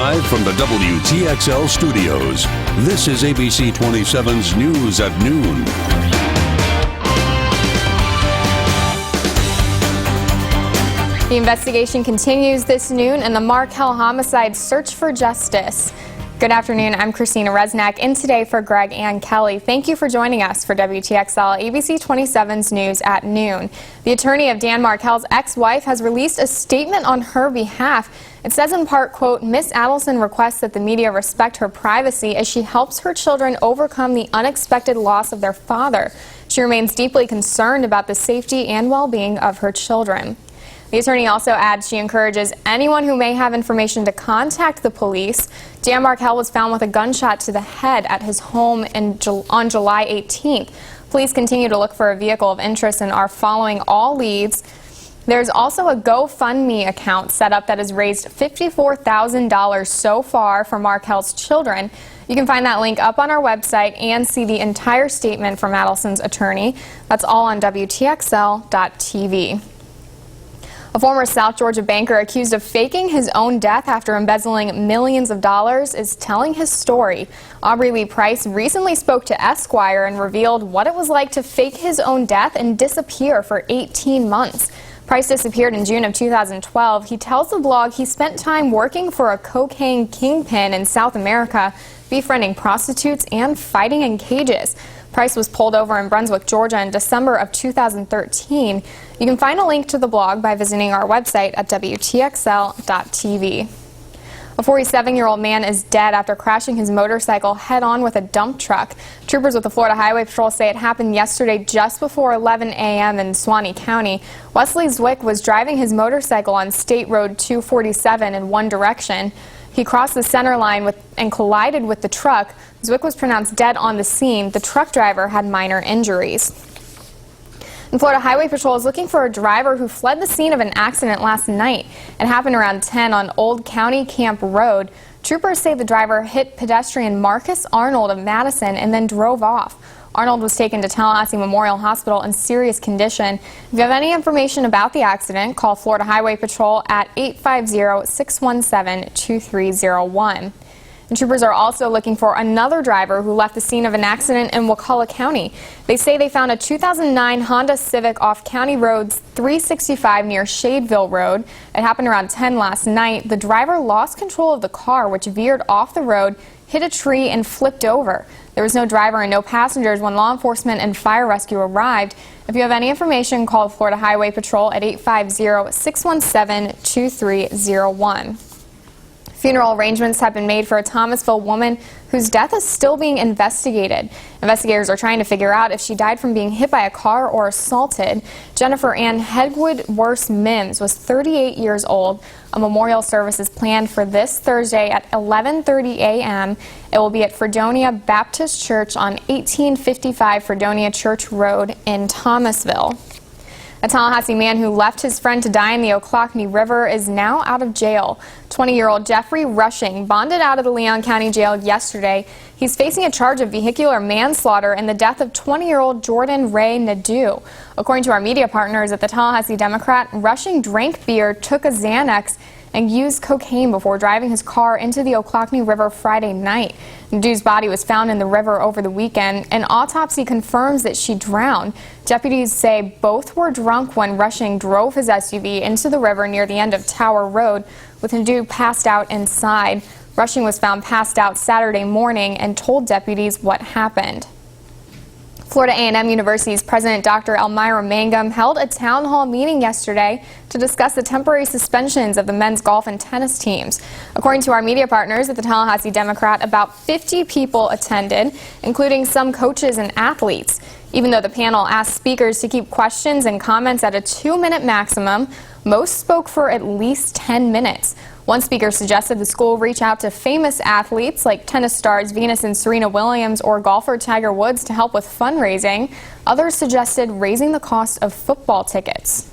Live from the WTXL studios, this is ABC 27's News at Noon. The investigation continues this noon in the Markel homicide search for justice. Good afternoon, I'm Christina Resnack, in today for Greg and Kelly. Thank you for joining us for WTXL ABC 27's News at Noon. The attorney of Dan Markel's ex-wife has released a statement on her behalf. It says in part, quote, Miss Adelson requests that the media respect her privacy as she helps her children overcome the unexpected loss of their father. She remains deeply concerned about the safety and well-being of her children. The attorney also adds she encourages anyone who may have information to contact the police. Dan Markel was found with a gunshot to the head at his home on July 18th. Police continue to look for a vehicle of interest and are following all leads. There's also a GoFundMe account set up that has raised $54,000 so far for Markel's children. You can find that link up on our website and see the entire statement from Adelson's attorney. That's all on WTXL.tv. A former South Georgia banker accused of faking his own death after embezzling millions of dollars is telling his story. Aubrey Lee Price recently spoke to Esquire and revealed what it was like to fake his own death and disappear for 18 months. Price disappeared in June of 2012. He tells the blog he spent time working for a cocaine kingpin in South America, befriending prostitutes and fighting in cages. Price was pulled over in Brunswick, Georgia in December of 2013. You can find a link to the blog by visiting our website at WTXL.tv. A 47-year-old man is dead after crashing his motorcycle head-on with a dump truck. Troopers with the Florida Highway Patrol say it happened yesterday just before 11 a.m. in Suwannee County. Wesley Zwick was driving his motorcycle on State Road 247 in one direction. He crossed the center line and collided with the truck. Zwick was pronounced dead on the scene. The truck driver had minor injuries. And Florida Highway Patrol is looking for a driver who fled the scene of an accident last night. It happened around 10 on Old County Camp Road. Troopers say the driver hit pedestrian Marcus Arnold of Madison and then drove off. Arnold was taken to Tallahassee Memorial Hospital in serious condition. If you have any information about the accident, call Florida Highway Patrol at 850-617-2301. And troopers are also looking for another driver who left the scene of an accident in Wakulla County. They say they found a 2009 Honda Civic off County Road 365 near Shadeville Road. It happened around 10 last night. The driver lost control of the car, which veered off the road, hit a tree, and flipped over. There was no driver and no passengers when law enforcement and fire rescue arrived. If you have any information, call Florida Highway Patrol at 850-617-2301. Funeral arrangements have been made for a Thomasville woman whose death is still being investigated. Investigators are trying to figure out if she died from being hit by a car or assaulted. Jennifer Ann Hedwood-Worse Mims was 38 years old. A memorial service is planned for this Thursday at 11:30 a.m. It will be at Fredonia Baptist Church on 1855 Fredonia Church Road in Thomasville. A Tallahassee man who left his friend to die in the Ochlockonee River is now out of jail. 20-year-old Jeffrey Rushing bonded out of the Leon County Jail yesterday. He's facing a charge of vehicular manslaughter in the death of 20-year-old Jordan Ray Nadeau. According to our media partners at the Tallahassee Democrat, Rushing drank beer, took a Xanax, and used cocaine before driving his car into the Ochlockonee River Friday night. Nadeau's body was found in the river over the weekend. An autopsy confirms that she drowned. Deputies say both were drunk when Rushing drove his SUV into the river near the end of Tower Road, with Nadeau passed out inside. Rushing was found passed out Saturday morning and told deputies what happened. Florida A&M University's President Dr. Elmira Mangum held a town hall meeting yesterday to discuss the temporary suspensions of the men's golf and tennis teams. According to our media partners at the Tallahassee Democrat, about 50 people attended, including some coaches and athletes. Even though the panel asked speakers to keep questions and comments at a 2-minute maximum, most spoke for at least 10 minutes. One speaker suggested the school reach out to famous athletes like tennis stars Venus and Serena Williams or golfer Tiger Woods to help with fundraising. Others suggested raising the cost of football tickets.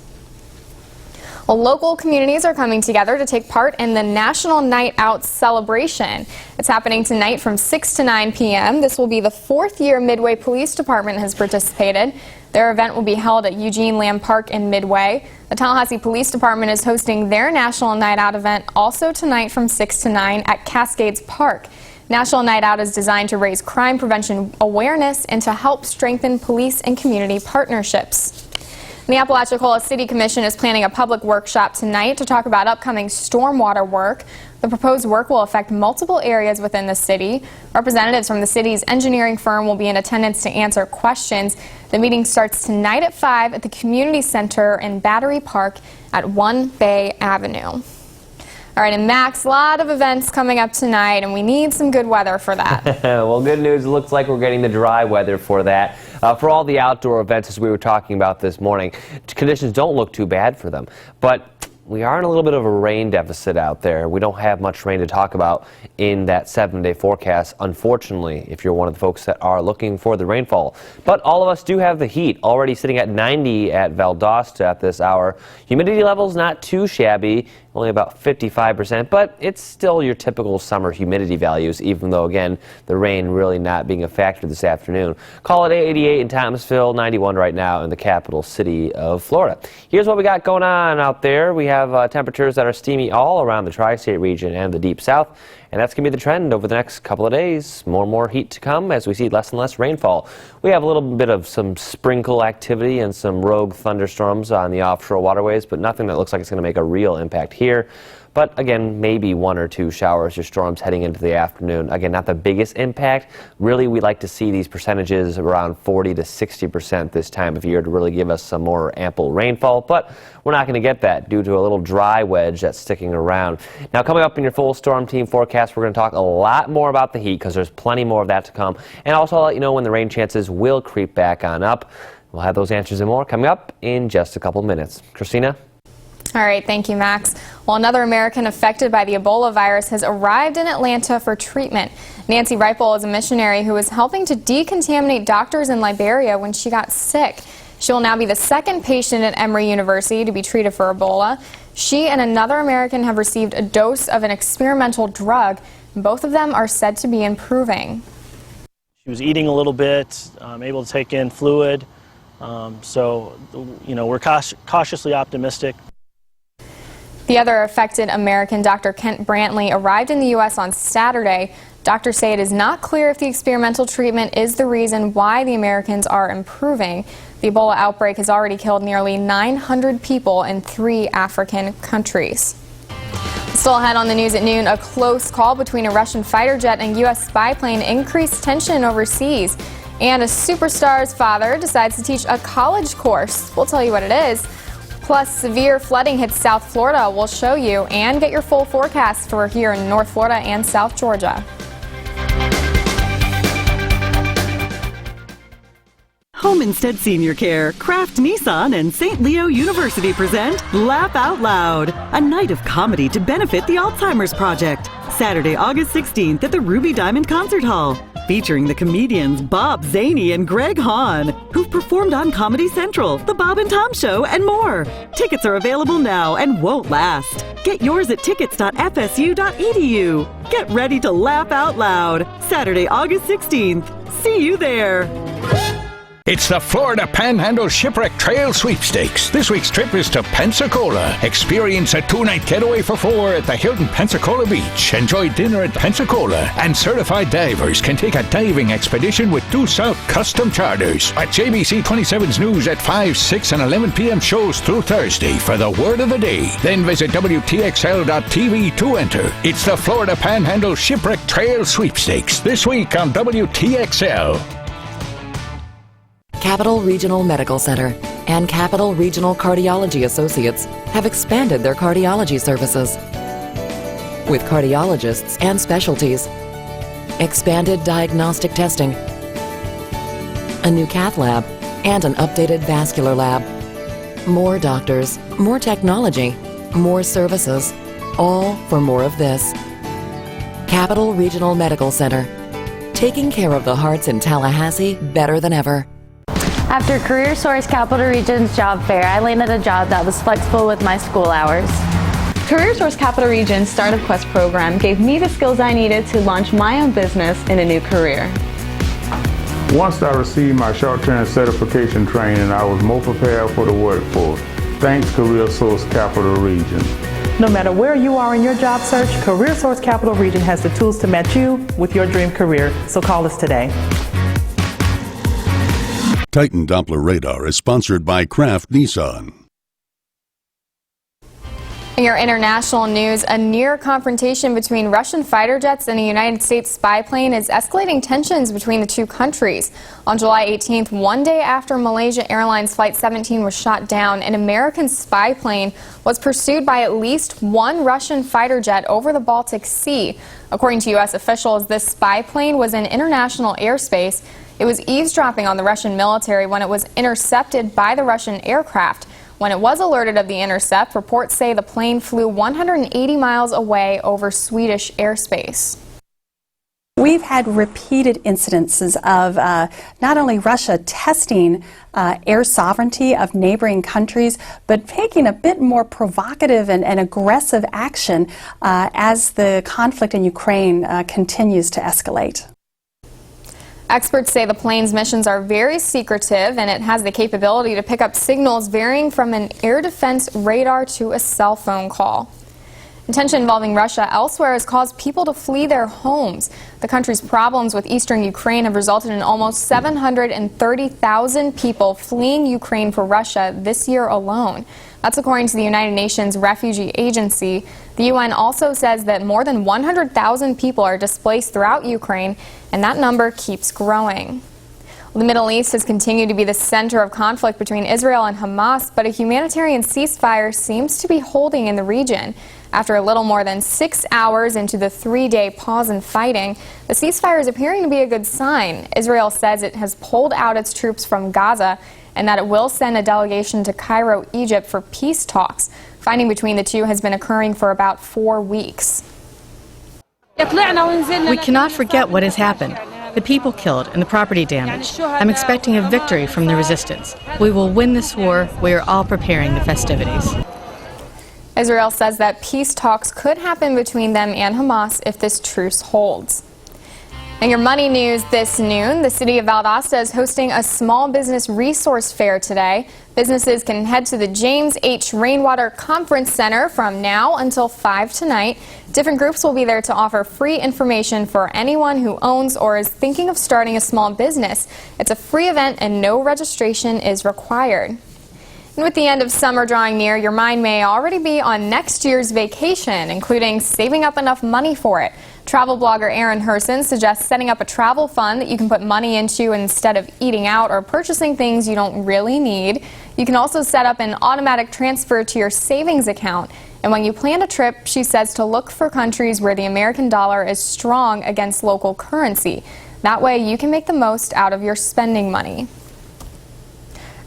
Well, local communities are coming together to take part in the National Night Out celebration. It's happening tonight from 6 to 9 p.m. This will be the 4th year Midway Police Department has participated. Their event will be held at Eugene Lamb Park in Midway. The Tallahassee Police Department is hosting their National Night Out event also tonight from 6 to 9 at Cascades Park. National Night Out is designed to raise crime prevention awareness and to help strengthen police and community partnerships. The Apalachicola City Commission is planning a public workshop tonight to talk about upcoming stormwater work. The proposed work will affect multiple areas within the city. Representatives from the city's engineering firm will be in attendance to answer questions. The meeting starts tonight at 5 at the Community Center in Battery Park at 1 Bay Avenue. All right, and Max, a lot of events coming up tonight, and we need some good weather for that. Well, good news. It looks like we're getting the dry weather for that. For all the outdoor events, as we were talking about this morning, conditions don't look too bad for them. But we are in a little bit of a rain deficit out there. We don't have much rain to talk about in that 7-day forecast, unfortunately, if you're one of the folks that are looking for the rainfall. But all of us do have the heat, already sitting at 90 at Valdosta at this hour. Humidity levels not too shabby, only about 55%, but it's still your typical summer humidity values, even though, again, the rain really not being a factor this afternoon. Call it 88 in Thomasville, 91 right now in the capital city of Florida. Here's what we got going on out there. We have temperatures that are steamy all around the tri-state region and the deep south, and that's going to be the trend over the next couple of days. More and more heat to come as we see less and less rainfall. We have a little bit of some sprinkle activity and some rogue thunderstorms on the offshore waterways, but nothing that looks like it's going to make a real impact here. But again, maybe 1 or 2 showers or storms heading into the afternoon. Again, not the biggest impact. Really, we like to see these percentages around 40 to 60% this time of year to really give us some more ample rainfall. But we're not going to get that due to a little dry wedge that's sticking around. Now, coming up in your full storm team forecast, we're going to talk a lot more about the heat because there's plenty more of that to come. And also, I'll let you know when the rain chances will creep back on up. We'll have those answers and more coming up in just a couple minutes. Christina? All right, thank you, Max. Well, another American affected by the Ebola virus has arrived in Atlanta for treatment. Nancy Reipel is a missionary who was helping to decontaminate doctors in Liberia when she got sick. She will now be the second patient at Emory University to be treated for Ebola. She and another American have received a dose of an experimental drug. Both of them are said to be improving. She was eating a little bit, able to take in fluid. So, we're cautiously optimistic. The other affected American, Dr. Kent Brantley, arrived in the U.S. on Saturday. Doctors say it is not clear if the experimental treatment is the reason why the Americans are improving. The Ebola outbreak has already killed nearly 900 people in 3 African countries. Still ahead on the news at noon, a close call between a Russian fighter jet and U.S. spy plane increased tension overseas. And a superstar's father decides to teach a college course. We'll tell you what it is. Plus, severe flooding hits South Florida. We'll show you and get your full forecast for here in North Florida and South Georgia. Home Instead Senior Care, Kraft Nissan, and St. Leo University present Laugh Out Loud, a night of comedy to benefit the Alzheimer's Project. Saturday, August 16th at the Ruby Diamond Concert Hall. Featuring the comedians Bob Zaney and Greg Hahn, who've performed on Comedy Central, The Bob and Tom Show, and more. Tickets are available now and won't last. Get yours at tickets.fsu.edu. Get ready to laugh out loud. Saturday, August 16th. See you there. It's the Florida Panhandle Shipwreck Trail Sweepstakes. This week's trip is to Pensacola. Experience a 2-night getaway for 4 at the Hilton Pensacola Beach. Enjoy dinner at Pensacola. And certified divers can take a diving expedition with Due South Custom Charters. At JBC 27's News at 5, 6, and 11 p.m. shows through Thursday for the word of the day. Then visit WTXL.tv to enter. It's the Florida Panhandle Shipwreck Trail Sweepstakes. This week on WTXL. Capital Regional Medical Center and Capital Regional Cardiology Associates have expanded their cardiology services with cardiologists and specialties, expanded diagnostic testing, a new cath lab, and an updated vascular lab. More doctors, more technology, more services, all for more of this. Capital Regional Medical Center, taking care of the hearts in Tallahassee better than ever. After Career Source Capital Region's job fair, I landed a job that was flexible with my school hours. Career Source Capital Region's Startup Quest program gave me the skills I needed to launch my own business in a new career. Once I received my short-term certification training, I was more prepared for the workforce. Thanks, Career Source Capital Region. No matter where you are in your job search, Career Source Capital Region has the tools to match you with your dream career. So call us today. Titan Doppler Radar is sponsored by Kraft Nissan. In your international news, a near confrontation between Russian fighter jets and a United States spy plane is escalating tensions between the two countries. On July 18th, one day after Malaysia Airlines Flight 17 was shot down, an American spy plane was pursued by at least one Russian fighter jet over the Baltic Sea. According to U.S. officials, this spy plane was in international airspace. It was eavesdropping on the Russian military when it was intercepted by the Russian aircraft. When it was alerted of the intercept, reports say the plane flew 180 miles away over Swedish airspace. We've had repeated incidences of not only Russia testing air sovereignty of neighboring countries, but taking a bit more provocative and aggressive action as the conflict in Ukraine continues to escalate. Experts say the plane's missions are very secretive, and it has the capability to pick up signals varying from an air defense radar to a cell phone call. Tension involving Russia elsewhere has caused people to flee their homes. The country's problems with eastern Ukraine have resulted in almost 730,000 people fleeing Ukraine for Russia this year alone. That's according to the United Nations Refugee Agency. The UN also says that more than 100,000 people are displaced throughout Ukraine, and that number keeps growing. The Middle East has continued to be the center of conflict between Israel and Hamas, but a humanitarian ceasefire seems to be holding in the region. After a little more than 6 hours into the 3-day pause in fighting, the ceasefire is appearing to be a good sign. Israel says it has pulled out its troops from Gaza and that it will send a delegation to Cairo, Egypt for peace talks. Fighting between the two has been occurring for about 4 weeks. We cannot forget what has happened. The people killed and the property damage. I'm expecting a victory from the resistance. We will win this war. We are all preparing the festivities. Israel says that peace talks could happen between them and Hamas if this truce holds. In your money news this noon, the city of Valdosta is hosting a small business resource fair today. Businesses can head to the James H. Rainwater Conference Center from now until 5 tonight. Different groups will be there to offer free information for anyone who owns or is thinking of starting a small business. It's a free event and no registration is required. And with the end of summer drawing near, your mind may already be on next year's vacation, including saving up enough money for it. Travel blogger Aaron Herson suggests setting up a travel fund that you can put money into instead of eating out or purchasing things you don't really need. You can also set up an automatic transfer to your savings account. And when you plan a trip, she says to look for countries where the American dollar is strong against local currency. That way you can make the most out of your spending money.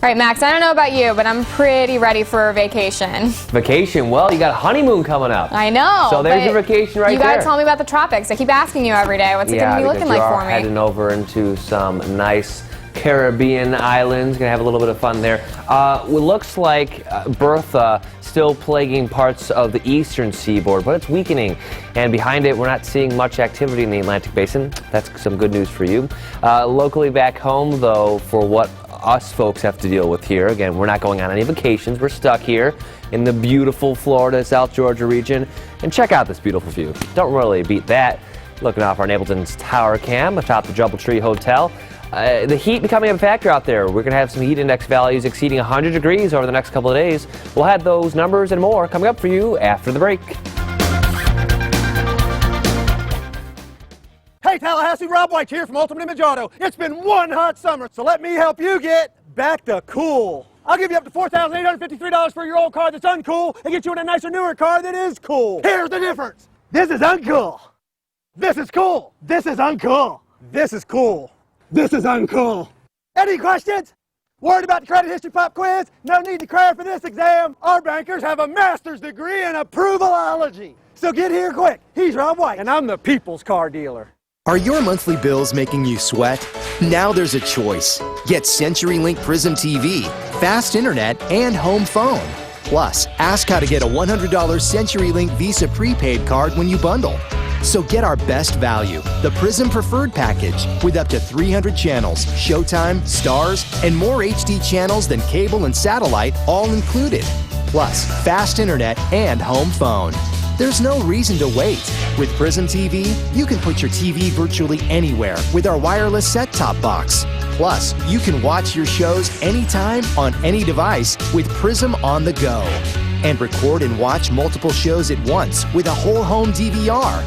All right, Max, I don't know about you, but I'm pretty ready for a vacation. Vacation? Well, you got a honeymoon coming up. I know. So there's your vacation right there. You got to tell me about the tropics. I keep asking you every day. What's it going to be looking like for me? Yeah, heading over into some nice Caribbean islands. Going to have a little bit of fun there. It looks like Bertha still plaguing parts of the eastern seaboard, but it's weakening. And behind it, we're not seeing much activity in the Atlantic Basin. That's some good news for you. Locally back home, though, for what us folks have to deal with here. Again, we're not going on any vacations. We're stuck here in the beautiful Florida, South Georgia region. And check out this beautiful view. Don't really beat that. Looking off our Napleton's Tower Cam atop the Jubbletree Hotel. The heat becoming a factor out there. We're going to have some heat index values exceeding 100 degrees over the next couple of days. We'll have those numbers and more coming up for you after the break. Hey Tallahassee, Rob White here from Ultimate Image Auto. It's been one hot summer, so let me help you get back to cool. I'll give you up to $4,853 for your old car that's uncool and get you in a nicer, newer car that is cool. Here's the difference. This is uncool. This is cool. This is uncool. This is cool. This is uncool. Any questions? Worried about the credit history pop quiz? No need to cry for this exam. Our bankers have a master's degree in approvalology. So get here quick. He's Rob White, and I'm the people's car dealer. Are your monthly bills making you sweat? Now there's a choice. Get CenturyLink Prism TV, fast internet, and home phone. Plus, ask how to get a $100 CenturyLink Visa prepaid card when you bundle. So get our best value, the Prism Preferred package, with up to 300 channels, Showtime, Stars, and more HD channels than cable and satellite, all included. Plus, fast internet and home phone. There's no reason to wait. With Prism TV, you can put your TV virtually anywhere with our wireless set-top box. Plus, you can watch your shows anytime on any device with Prism on the go. And record and watch multiple shows at once with a whole home DVR.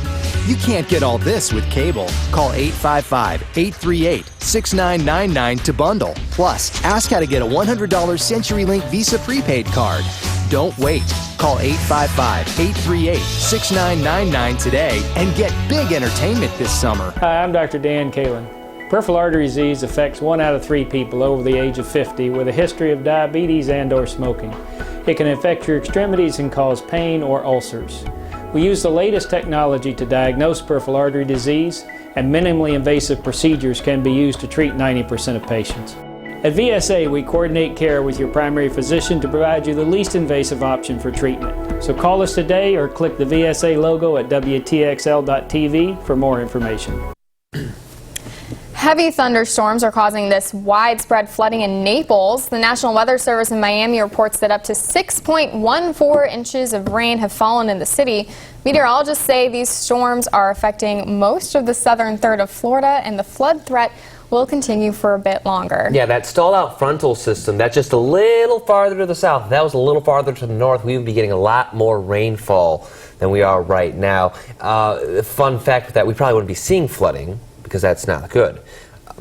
You can't get all this with cable. Call 855-838-6999 to bundle. Plus, ask how to get a $100 CenturyLink Visa prepaid card. Don't wait. Call 855-838-6999 today and get big entertainment this summer. Hi, I'm Dr. Dan Kalin. Peripheral artery disease affects 1 out of 3 people over the age of 50 with a history of diabetes and/or smoking. It can affect your extremities and cause pain or ulcers. We use the latest technology to diagnose peripheral artery disease, and minimally invasive procedures can be used to treat 90% of patients. At VSA, we coordinate care with your primary physician to provide you the least invasive option for treatment. So call us today or click the VSA logo at WTXL.tv for more information. Heavy thunderstorms are causing this widespread flooding in Naples. The National Weather Service in Miami reports that up to 6.14 inches of rain have fallen in the city. Meteorologists say these storms are affecting most of the southern third of Florida, and the flood threat will continue for a bit longer. Yeah, that stalled out frontal system, that's just a little farther to the south. If that was a little farther to the north, we would be getting a lot more rainfall than we are right now. Fun fact with that, we probably wouldn't be seeing flooding because that's not good.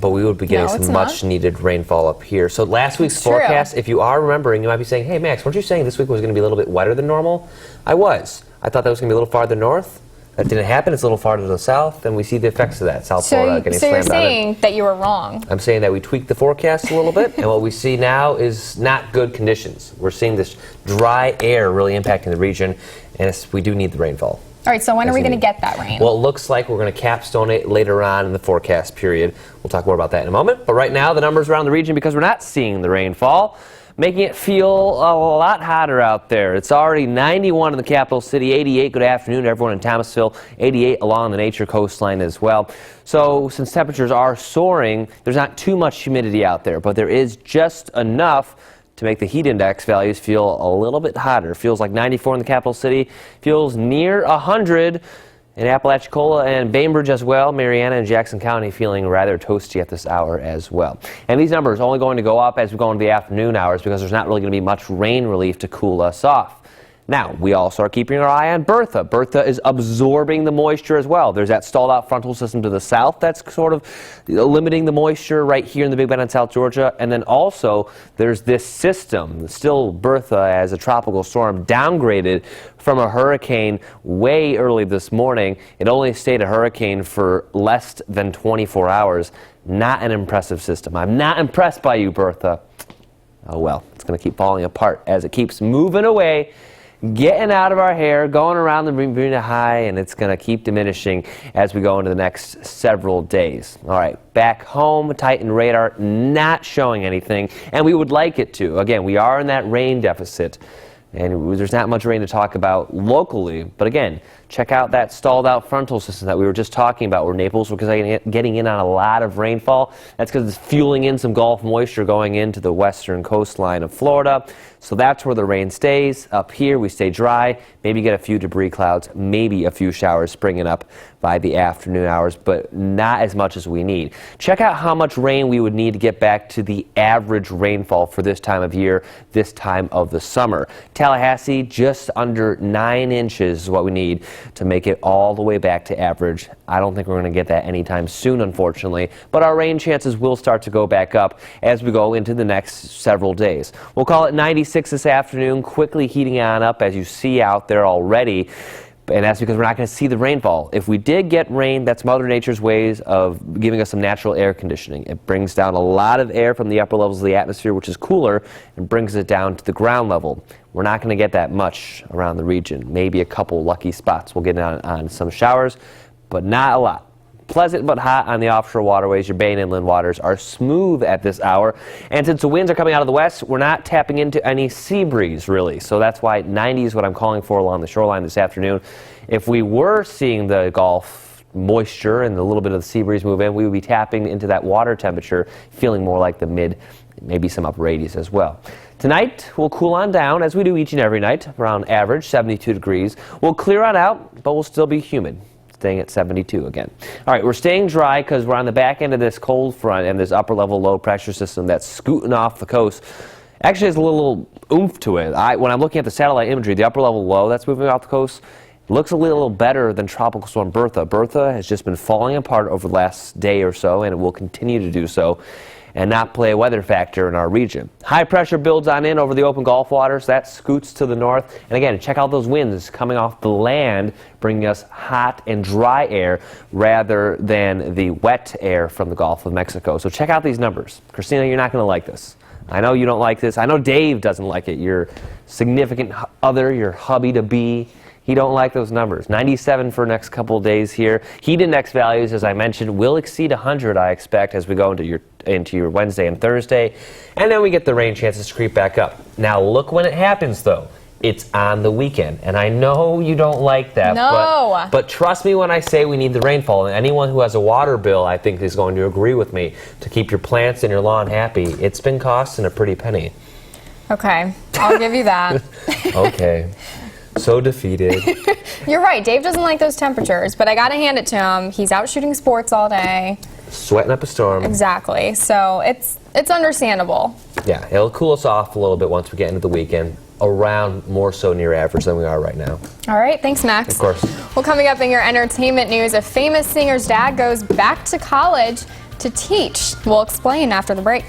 But we would be getting some much needed rainfall up here. So last week's forecast, if you are remembering, you might be saying, hey Max, weren't you saying this week was going to be a little bit wetter than normal? I was. I thought that was going to be a little farther north. That didn't happen. It's a little farther to the south, and we see the effects of that. South Florida getting slammed on it. So you're saying that you were wrong? I'm saying that we tweaked the forecast a little bit, and what we see now is not good conditions. We're seeing this dry air really impacting the region, and we do need the rainfall. All right, so when are we going to get that rain? Well, it looks like we're going to capstone it later on in the forecast period. We'll talk more about that in a moment. But right now, the numbers around the region, because we're not seeing the rainfall, making it feel a lot hotter out there. It's already 91 in the capital city, 88, good afternoon to everyone in Thomasville, 88 along the nature coastline as well. So since temperatures are soaring, there's not too much humidity out there, but there is just enough to make the heat index values feel a little bit hotter. Feels like 94 in the capital city, feels near 100 in Apalachicola and Bainbridge as well. Mariana and Jackson County feeling rather toasty at this hour as well. And these numbers are only going to go up as we go into the afternoon hours because there's not really going to be much rain relief to cool us off. Now, we also are keeping our eye on Bertha. Bertha is absorbing the moisture as well. There's that stalled out frontal system to the south that's sort of limiting the moisture right here in the Big Bend in South Georgia. And then also there's this system, still Bertha as a tropical storm, downgraded from a hurricane way early this morning. It only stayed a hurricane for less than 24 hours. Not an impressive system. I'm not impressed by you, Bertha. Oh well, it's going to keep falling apart as it keeps moving away, getting out of our hair, going around the Bermuda High, and it's going to keep diminishing as we go into the next several days. All right, back home, Titan radar not showing anything, and we would like it to. Again, we are in that rain deficit, and there's not much rain to talk about locally, but again, check out that stalled out frontal system that we were just talking about where Naples was getting in on a lot of rainfall. That's because it's fueling in some Gulf moisture going into the western coastline of Florida. So that's where the rain stays. Up here we stay dry, maybe get a few debris clouds, maybe a few showers springing up by the afternoon hours, but not as much as we need. Check out how much rain we would need to get back to the average rainfall for this time of year, this time of the summer. Tallahassee, just under 9 inches is what we need to make it all the way back to average. I don't think we're going to get that anytime soon, unfortunately, but our rain chances will start to go back up as we go into the next several days. We'll call it 96 this afternoon, quickly heating on up as you see out there already. And that's because we're not going to see the rainfall. If we did get rain, that's Mother Nature's ways of giving us some natural air conditioning. It brings down a lot of air from the upper levels of the atmosphere, which is cooler, and brings it down to the ground level. We're not going to get that much around the region. Maybe a couple lucky spots we'll get on some showers, but not a lot. pleasant but hot on the offshore waterways. Your bay and inland waters are smooth at this hour. And since the winds are coming out of the west, we're not tapping into any sea breeze, really. So that's why 90 is what I'm calling for along the shoreline this afternoon. If we were seeing the Gulf moisture and a little bit of the sea breeze move in, we would be tapping into that water temperature, feeling more like the mid, maybe some upper 80s as well. Tonight, we'll cool on down, as we do each and every night, around average 72 degrees. We'll clear on out, but we'll still be humid, staying at 72 again. All right, we're staying dry because we're on the back end of this cold front and this upper-level low pressure system that's scooting off the coast. Actually has a little oomph to it. When I'm looking at the satellite imagery, the upper-level low that's moving off the coast looks a little better than Tropical Storm Bertha. Bertha has just been falling apart over the last day or so, and it will continue to do so and not play a weather factor in our region. High pressure builds on in over the open Gulf waters. That scoots to the north. And again, check out those winds coming off the land, bringing us hot and dry air rather than the wet air from the Gulf of Mexico. So check out these numbers. Christina, you're not going to like this. I know you don't like this. I know Dave doesn't like it. Your significant other, your hubby-to-be, he don't like those numbers. 97 for next couple of days here. Heat index values, as I mentioned, will exceed 100, I expect, as we go into your Wednesday and Thursday. And then we get the rain chances to creep back up. Now, look when it happens, though. It's on the weekend. And I know you don't like that. No. But trust me when I say we need the rainfall. And anyone who has a water bill, I think, is going to agree with me. To keep your plants and your lawn happy, it's been costing a pretty penny. Okay, I'll give you that. Okay. So defeated. You're right. Dave doesn't like those temperatures, but I got to hand it to him. He's out shooting sports all day. Sweating up a storm. Exactly. So it's understandable. Yeah, it'll cool us off a little bit once we get into the weekend, around more so near average than we are right now. All right. Thanks, Max. Of course. Well, coming up in your entertainment news, a famous singer's dad goes back to college to teach. We'll explain after the break.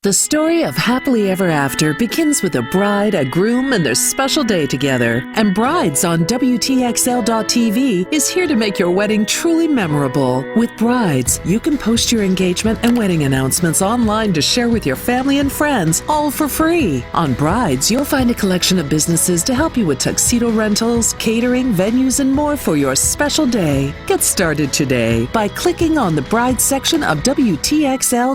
The story of happily ever after begins with a bride, a groom, and their special day together. And Brides on WTXL.TV is here to make your wedding truly memorable. With Brides, you can post your engagement and wedding announcements online to share with your family and friends, all for free. On Brides, you'll find a collection of businesses to help you with tuxedo rentals, catering, venues, and more for your special day. Get started today by clicking on the Brides section of WTXL.TV.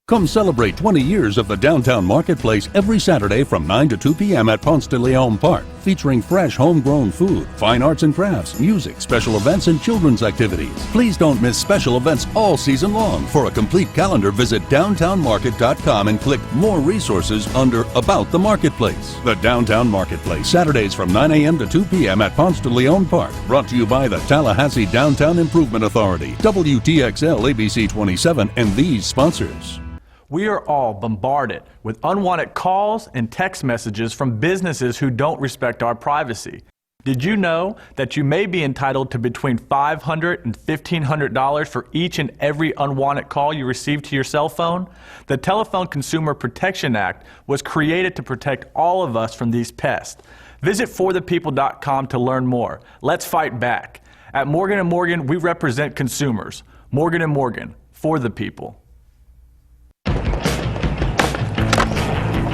Come celebrate 20 years of the Downtown Marketplace every Saturday from 9 to 2 p.m. at Ponce de Leon Park, featuring fresh homegrown food, fine arts and crafts, music, special events, and children's activities. Please don't miss special events all season long. For a complete calendar, visit downtownmarket.com and click More Resources under About the Marketplace. The Downtown Marketplace, Saturdays from 9 a.m. to 2 p.m. at Ponce de Leon Park. Brought to you by the Tallahassee Downtown Improvement Authority, WTXL ABC 27, and these sponsors. We are all bombarded with unwanted calls and text messages from businesses who don't respect our privacy. Did you know that you may be entitled to between $500 and $1,500 for each and every unwanted call you receive to your cell phone? The Telephone Consumer Protection Act was created to protect all of us from these pests. Visit forthepeople.com to learn more. Let's fight back. At Morgan & Morgan, we represent consumers. Morgan & Morgan, for the people.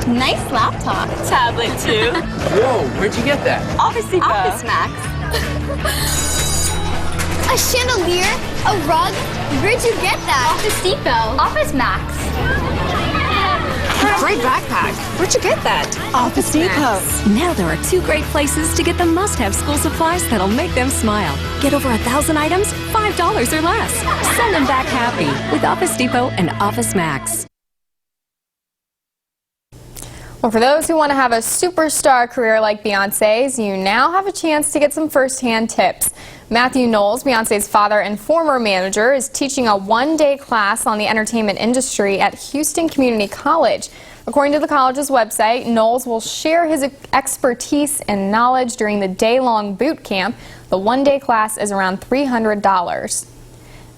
Nice laptop. Tablet too. Whoa, where'd you get that? Office Max. A chandelier? A rug? Where'd you get that? Office Depot. Office Max. Great backpack. Where'd you get that? Office Depot. Now there are 2 great places to get the must-have school supplies that'll make them smile. Get over 1,000 items, $5 or less. Send them back happy with Office Depot and Office Max. Well, for those who want to have a superstar career like Beyonce's, you now have a chance to get some first-hand tips. Matthew Knowles, Beyonce's father and former manager, is teaching a one-day class on the entertainment industry at Houston Community College. According to the college's website, Knowles will share his expertise and knowledge during the day-long boot camp. The one-day class is around $300.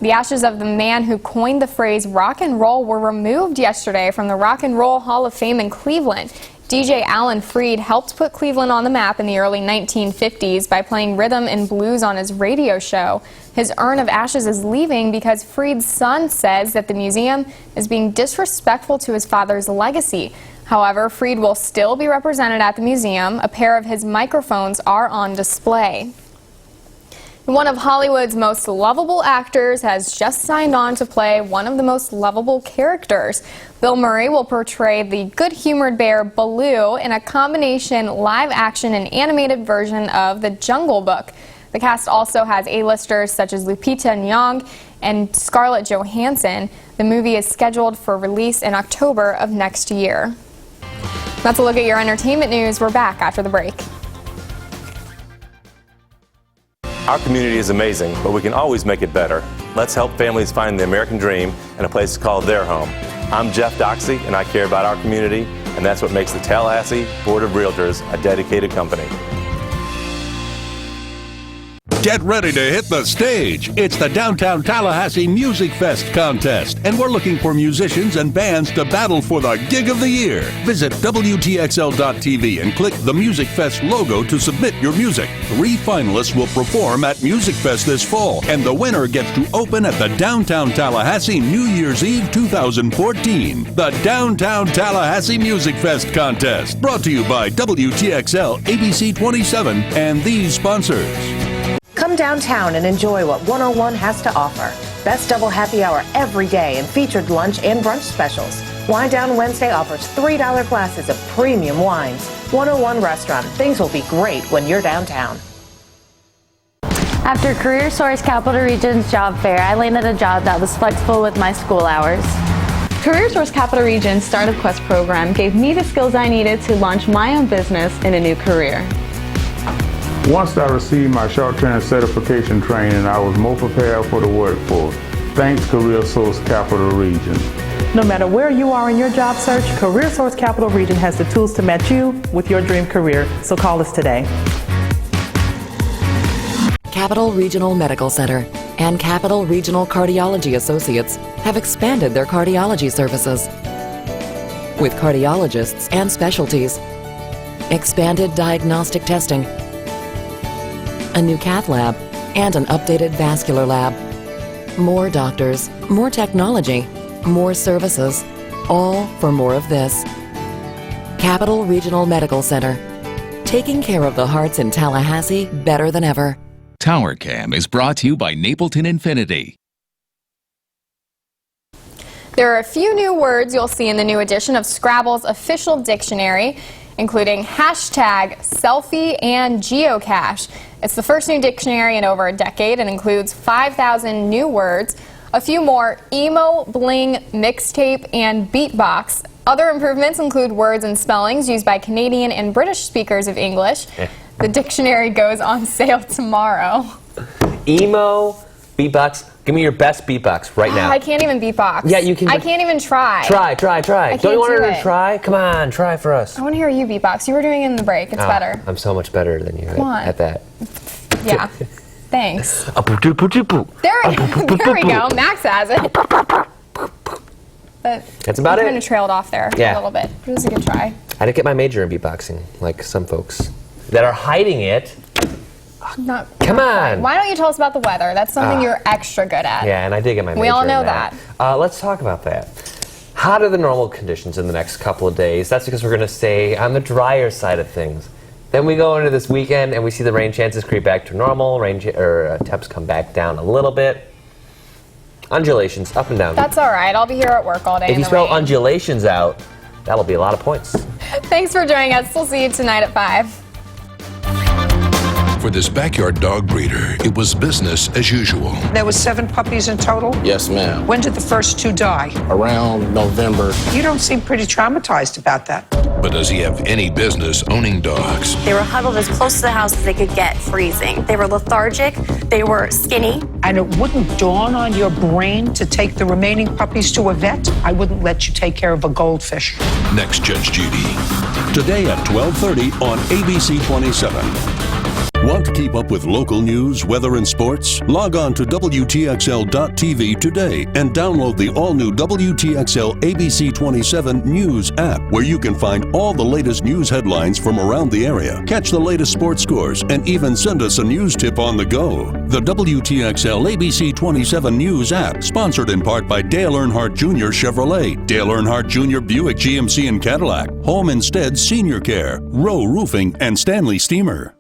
The ashes of the man who coined the phrase rock and roll were removed yesterday from the Rock and Roll Hall of Fame in Cleveland. DJ Alan Freed helped put Cleveland on the map in the early 1950s by playing rhythm and blues on his radio show. His urn of ashes is leaving because Freed's son says that the museum is being disrespectful to his father's legacy. However, Freed will still be represented at the museum. A pair of his microphones are on display. One of Hollywood's most lovable actors has just signed on to play one of the most lovable characters. Bill Murray will portray the good-humored bear Baloo in a combination live-action and animated version of The Jungle Book. The cast also has A-listers such as Lupita Nyong'o and Scarlett Johansson. The movie is scheduled for release in October of next year. That's a look at your entertainment news. We're back after the break. Our community is amazing, but we can always make it better. Let's help families find the American dream and a place to call their home. I'm Jeff Doxey, and I care about our community, and that's what makes the Tallahassee Board of Realtors a dedicated company. Get ready to hit the stage. It's the Downtown Tallahassee Music Fest contest, and we're looking for musicians and bands to battle for the Gig of the Year. Visit WTXL.tv and click the Music Fest logo to submit your music. 3 finalists will perform at Music Fest this fall, and the winner gets to open at the Downtown Tallahassee New Year's Eve 2014. The Downtown Tallahassee Music Fest contest, brought to you by WTXL, ABC 27, and these sponsors. Come downtown and enjoy what 101 has to offer. Best double happy hour every day and featured lunch and brunch specials. Wine Down Wednesday offers $3 glasses of premium wines. 101 Restaurant. Things will be great when you're downtown. After Career Source Capital Region's job fair, I landed a job that was flexible with my school hours. Career Source Capital Region's Startup Quest program gave me the skills I needed to launch my own business in a new career. Once I received my short-term certification training, I was more prepared for the workforce. Thanks, Career Source Capital Region. No matter where you are in your job search, Career Source Capital Region has the tools to match you with your dream career. So call us today. Capital Regional Medical Center and Capital Regional Cardiology Associates have expanded their cardiology services with cardiologists and specialties, expanded diagnostic testing, a new cath lab, and an updated vascular lab. More doctors, more technology, more services, all for more of this. Capital Regional Medical Center, taking care of the hearts in Tallahassee better than ever. TowerCam is brought to you by Napleton Infinity. There are a few new words you'll see in the new edition of Scrabble's official dictionary, including hashtag, selfie, and geocache. It's the first new dictionary in over a decade and includes 5,000 new words, a few more emo, bling, mixtape, and beatbox. Other improvements include words and spellings used by Canadian and British speakers of English. The dictionary goes on sale tomorrow. Emo, beatbox. Give me your best beatbox right now. I can't even beatbox. Yeah, you can. I can't even try. Try. Don't you want her to it. try? Come on, try for us. I want to hear you beatbox. You were doing it in the break. It's better. I'm so much better than you at that. Yeah. Thanks. There we go. Max has it. But that's about it. Kind of trailed off there a little bit. It was a good try. I didn't get my major in beatboxing, like some folks that are hiding it. Come on. Why don't you tell us about the weather? That's something you're extra good at. Yeah, and I did get my major We all know in that. Let's talk about that. Hotter than normal conditions in the next couple of days. That's because we're going to stay on the drier side of things. Then we go into this weekend and we see the rain chances creep back to normal. Temps come back down a little bit. Undulations up and down. That's all right. I'll be here at work all day. If you spell undulations out, that'll be a lot of points. Thanks for joining us. We'll see you tonight at 5. For this backyard dog breeder, it was business as usual. There was 7 puppies in total? Yes, ma'am. When did the first 2 die? Around November. You don't seem pretty traumatized about that. But does he have any business owning dogs? They were huddled as close to the house as they could get, freezing. They were lethargic, they were skinny. And it wouldn't dawn on your brain to take the remaining puppies to a vet? I wouldn't let you take care of a goldfish. Next, Judge Judy. Today at 12:30 on ABC 27. Want to keep up with local news, weather, and sports? Log on to WTXL.tv today and download the all-new WTXL ABC 27 News app, where you can find all the latest news headlines from around the area, catch the latest sports scores, and even send us a news tip on the go. The WTXL ABC 27 News app, sponsored in part by Dale Earnhardt Jr. Chevrolet, Dale Earnhardt Jr. Buick GMC and Cadillac, Home Instead Senior Care, Rowe Roofing, and Stanley Steamer.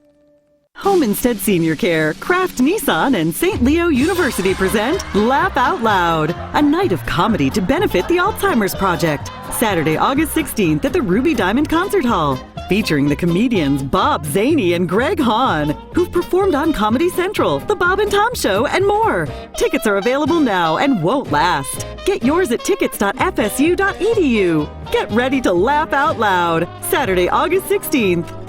Home Instead Senior Care, Kraft Nissan, and St. Leo University present Laugh Out Loud, a night of comedy to benefit the Alzheimer's Project. Saturday, August 16th at the Ruby Diamond Concert Hall, featuring the comedians Bob Zaney and Greg Hahn, who've performed on Comedy Central, The Bob and Tom Show, and more. Tickets are available now and won't last. Get yours at tickets.fsu.edu. Get ready to laugh out loud. Saturday, August 16th.